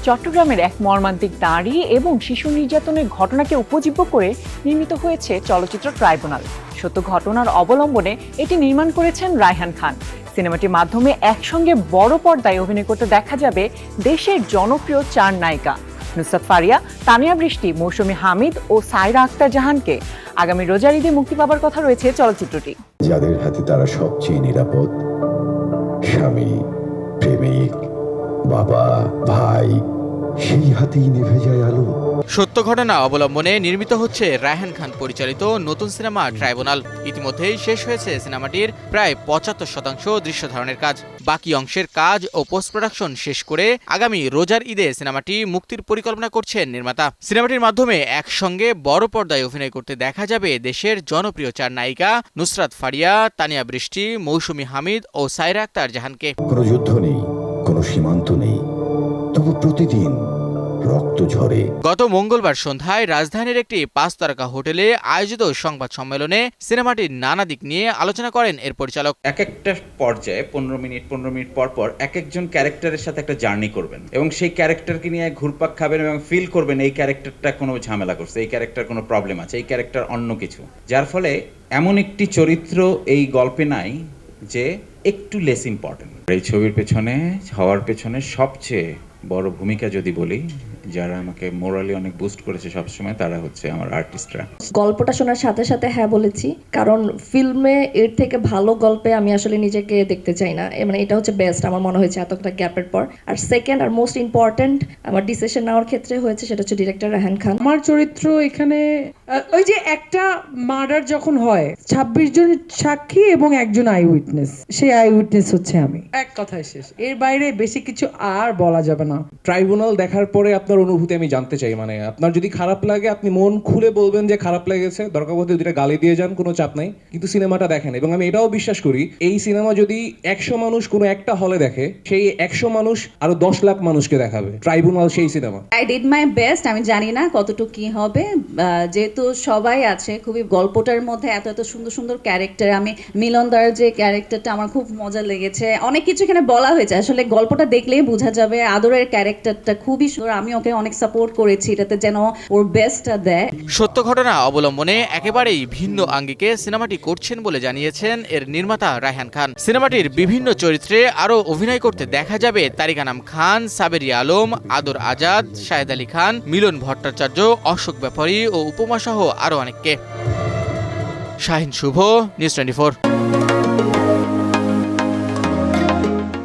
চট্টগ্রামের এক মর্মান্তিক নারী এবং শিশু নির্যাতনের ঘটনাকে উপজীব্য করে নির্মিত হয়েছে চলচ্চিত্র ট্রাইব্যুনাল। সত্য ঘটনার অবলম্বনে এটি নির্মাণ করেছেন রায়হান খান। সিনেমাটির মাধ্যমে একসঙ্গে বড় পর্দায় অভিনয় করতে দেখা যাবে দেশের জনপ্রিয় 4 নায়িকা নুসরাত ফারিয়া, তানিয়া বৃষ্টি, মৌসুমী হামিদ ও সায়রা আক্তার জাহানকে। আগামী রোজার ঈদে মুক্তি পাবার কথা রয়েছে চলচ্চিত্রটি। যাদের হাতে তারা সবচেয়ে নিরাপদ, স্বামী, প্রেমিক, বাবা, ভাই, সেই হাতেই নিভে যায় আলো। সত্য ঘটনা অবলম্বনে নির্মিত হচ্ছে রায়হান খান পরিচালিত নতুন সিনেমা ট্রাইব্যুনাল। ইতিমধ্যেই শেষ হয়েছে সিনেমাটির প্রায় 75% দৃশ্য ধারণের কাজ। বাকি অংশের কাজ ও পোস্ট প্রোডাকশন শেষ করে আগামী রোজার ঈদে সিনেমাটি মুক্তির পরিকল্পনা করছেন নির্মাতা। সিনেমাটির মাধ্যমে একসঙ্গে বড় পর্দায় অভিনয় করতে দেখা যাবে দেশের জনপ্রিয় 4 নায়িকা নুসরাত ফারিয়া, তানিয়া বৃষ্টি, মৌসুমী হামিদ ও সায়রা আক্তার জাহানকে। কোনো যুদ্ধ নেই, কোনো সীমান্ত নেই, তবু প্রতিদিন রক্ত ঝরে। গত মঙ্গলবার সন্ধ্যায় রাজধানীর একটি 5 তারকা হোটেলে আয়োজিত সংবাদ সম্মেলনে সিনেমাটির নানা দিক নিয়ে আলোচনা করেন এর পরিচালক। এক একটা পর্যায়ে 15 মিনিট পর পর এক একজন ক্যারেক্টারের সাথে একটা জার্নি করবেন এবং সেই ক্যারেক্টারকে নিয়ে ঘুরপাক খাবেন এবং ফিল করবেন এই ক্যারেক্টারটা কোনো ঝামেলা করছে, এই ক্যারেক্টার কোনো প্রবলেম আছে, এই ক্যারেক্টার অন্য কিছু, যার ফলে এমন একটি চরিত্র এই গল্পে নাই যে একটু লেস ইম্পর্টেন্ট। এই ছবির পেছনে হওয়ার পেছনে সবচেয়ে বড় ভূমিকা যদি বলি, যারা আমাকে মোরালি অনেক বুস্ট করেছে সবসময়, তারা হচ্ছে আমার আর্টিস্টরা। গল্পটা শোনার সাথে সাথে হ্যাঁ বলেছি, কারণ ফিল্মে এর থেকে ভালো গল্পে আমি আসলে নিজেকে দেখতে চাই না। মানে এটা হচ্ছে বেস্ট আমার মনে হয়েছে এতটা গ্যাপের পর। আর সেকেন্ড আর মোস্ট ইম্পর্টেন্ট আমার ডিসিশন নেওয়ার ক্ষেত্রে হয়েছে, সেটা হচ্ছে ডিরেক্টর রায়হান খান। আমার চরিত্র এখানে ওই যে একটা মার্ডার যখন হয় 26 জন সাক্ষী এবং একজন আই উইটনেস, সেই আই উইটনেস হচ্ছে আমি। এক কথায় শেষ, এর বাইরে বেশি কিছু আর বলা যাবে না। ট্রাইব্যুনাল দেখার পরে আপনার অনুভূতি আমি জানতে চাই। মানে আপনার যদি খারাপ লাগে আপনি মন খুলে বলবেন যে খারাপ লেগেছে, দরকার পড়লে দুইটা গালি দিয়ে যান, কোনো চাপ নাই, কিন্তু সিনেমাটা দেখেন। এবং আমি এটাও বিশ্বাস করি এই সিনেমা যদি 100 মানুষ কোনো একটা হলে দেখে, সেই 100 মানুষ আরো 10 লাখ মানুষকে দেখাবে। ট্রাইব্যুনাল সেই cinema. I did my best. আমি জানি না কতটুকু কি হবে, যেহেতু সবাই আছে খুবই গল্পটার মধ্যে এত এত সুন্দর সুন্দর ক্যারেক্টার। আমি মিলনদার যে ক্যারেক্টারটা আমার খুব মজা লেগেছে। অনেক কিছু এখানে বলা হয়েছে, আসলে গল্পটা দেখলেই বোঝা যাবে। আদরের ক্যারেক্টারটা খুবই সুন্দর, আমি ওকে অনেক সাপোর্ট করেছি এটাতে যেন ওর বেস্টটা দেয়। সত্য ঘটনা অবলম্বনে একেবারেই ভিন্ন আঙ্গিকে সিনেমাটি করছেন বলে জানিয়েছেন এর নির্মাতা রায়হান খান। সিনেমাটির বিভিন্ন চরিত্রে আরও অভিনয় করতে দেখা যাবে তারিক আনাম খান, সাবেরি আলম, আদর আজাদ, শাহেদ আলী খান, মিলন ভট্টাচার্য, অশোক ব্যাপারী ও উপমা সহ আরও অনেককে। শাহিন শুভ, নিউজ 24।